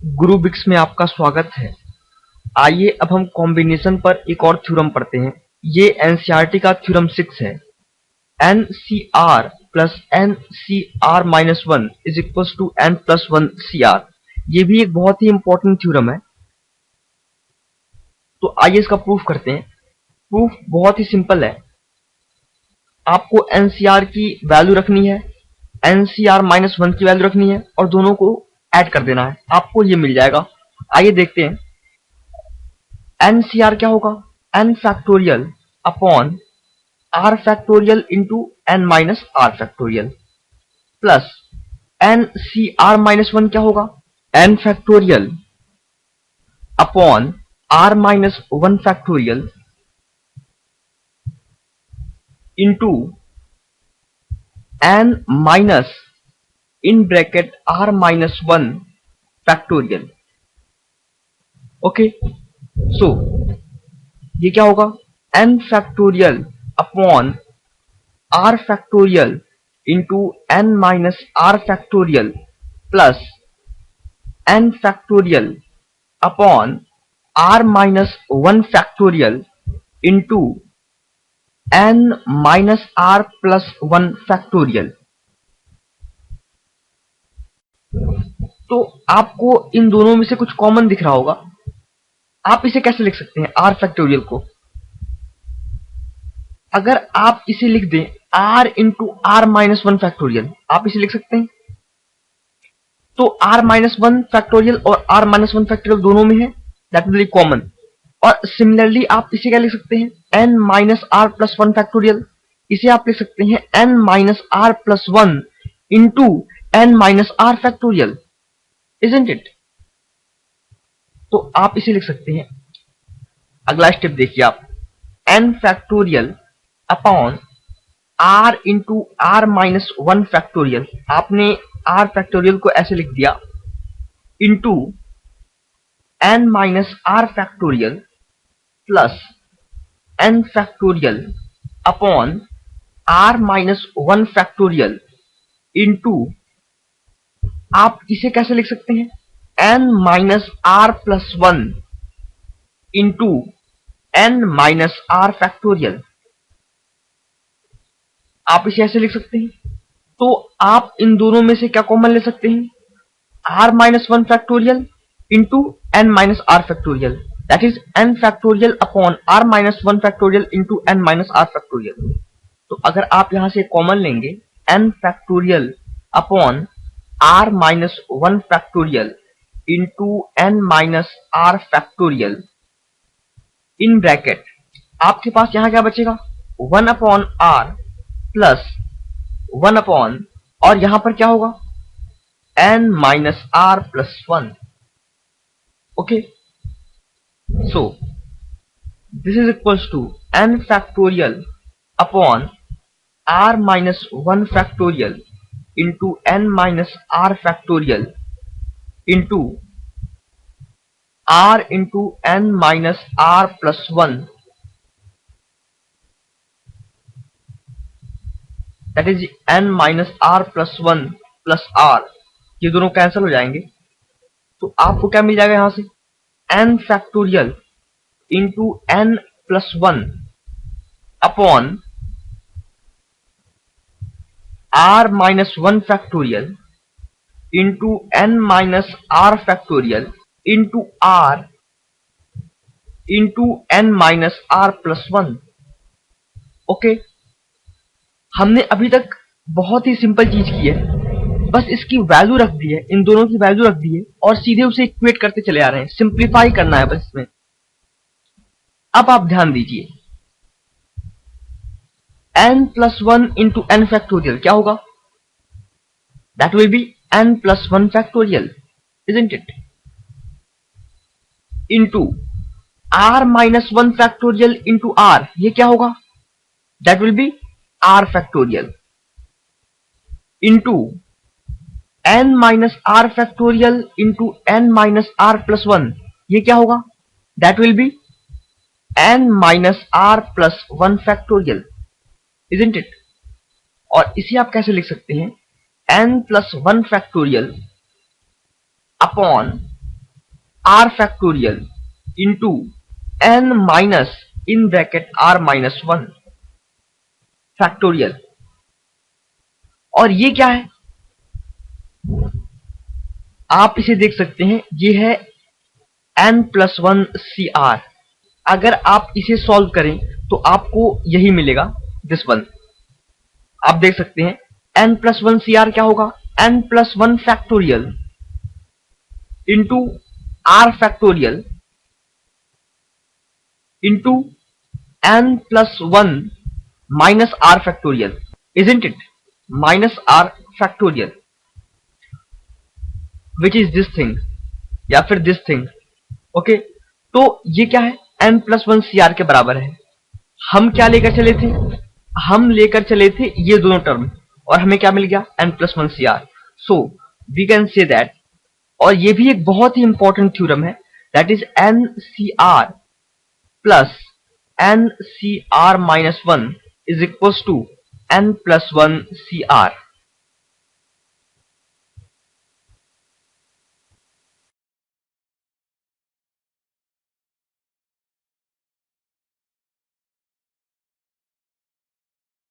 गुरुबिक्स में आपका स्वागत है। आइए अब हम कॉम्बिनेशन पर एक और थ्योरम पढ़ते हैं। ये एनसीईआरटी का थ्योरम 6 है। NCR plus NCR minus 1 is equal to N plus 1 CR। ये भी एक बहुत ही इंपॉर्टेंट थ्योरम है। तो आइए इसका प्रूफ करते हैं। प्रूफ बहुत ही सिंपल है। आपको NCR की वैल्यू रखनी है, NCR माइनस 1 की वैल्यू रखनी है और दोनों को ऐड कर देना है, आपको ये मिल जाएगा। आइए देखते हैं। NCR क्या होगा? N factorial upon R factorial into N minus R factorial plus NCR minus 1 क्या होगा? N factorial upon R minus 1 factorial into N minus in bracket R minus 1 factorial. Okay, so ये क्या होगा? N factorial upon R factorial into N minus R factorial plus N factorial upon R minus 1 factorial into N minus R plus 1 factorial. तो आपको इन दोनों में से कुछ common दिख रहा होगा। आप इसे कैसे लिख सकते हैं? R फैक्टोरियल को अगर आप इसे लिख दें R into R minus 1 factorial, आप इसे लिख सकते हैं। तो R माइनस 1 फैक्टोरियल और R माइनस 1 फैक्टोरियल दोनों में है, दैट विल बी कॉमन। और सिमिलरली आप इसे क्या लिख सकते हैं? N minus R plus 1 factorial. इसे आप लिख सकते हैं N minus R plus 1 into N minus R factorial, isn't it? तो आप इसे लिख सकते हैं। अगला स्टेप देखिए आप, N factorial upon R into R minus 1 factorial. आपने R फैक्टोरियल को ऐसे लिख दिया into N minus R factorial plus N factorial upon R minus 1 factorial into, आप इसे कैसे लिख सकते हैं? N minus R plus 1 into N minus R factorial. आप इसे ऐसे लिख सकते हैं। तो आप इन दोनों में से क्या कॉमन ले सकते हैं? R minus 1 factorial into N minus R factorial, that is N factorial upon R minus 1 factorial into N minus R factorial. तो अगर आप यहां से कॉमन लेंगे N factorial upon R minus 1 factorial into N minus R factorial in bracket, आपके पास यहां क्या बचेगा? 1 अपॉन R प्लस 1 अपॉन, और यहां पर क्या होगा? N minus R plus 1। Okay, so this is equals to N factorial upon R minus 1 factorial into N minus R factorial into R into N minus R plus 1, that is N minus R plus 1 plus R। ये दोनों cancel हो जाएंगे, तो आपको क्या मिल जाएगा? यहां से N factorial into N plus 1 upon R minus 1 factorial into N minus R factorial into R into N minus R plus 1। Okay, हमने अभी तक बहुत ही सिंपल चीज की है, बस इसकी वैल्यू रख दी है, इन दोनों की वैल्यू रख दी है और सीधे उसे इक्वेट करते चले आ रहे हैं। सिंप्लीफाई करना है बस इसमें। अब आप ध्यान दीजिए, N plus 1 into N factorial क्या होगा? That will be N plus 1 factorial, isn't it? Into R minus 1 factorial into R, ये क्या होगा? That will be R factorial into N minus R factorial into N minus R plus 1, ये क्या होगा? That will be N minus R plus 1 factorial, isn't it? और इसे आप कैसे लिख सकते हैं? N plus 1 factorial upon r factorial into n minus in bracket r minus 1 factorial। और ये क्या है, आप इसे देख सकते हैं, ये है n+1 CR। अगर आप इसे सॉल्व करें तो आपको यही मिलेगा, दिस वन। आप देख सकते हैं n+1 CR क्या होगा, n+1 factorial into r factorial into n+1 minus r factorial, isn't it? Minus r factorial which is this thing या फिर दिस थिंग। ओके, तो ये क्या है, n+1 CR के बराबर है। हम क्या लेकर चले थे, हम लेकर चले थे ये दोनों टर्म, और हमें क्या मिल गया, n+1 CR। So we can say that, और ये भी एक बहुत ही इंपॉर्टेंट थ्योरम है, that is NCR plus NCR-1 is equal to n+1 CR।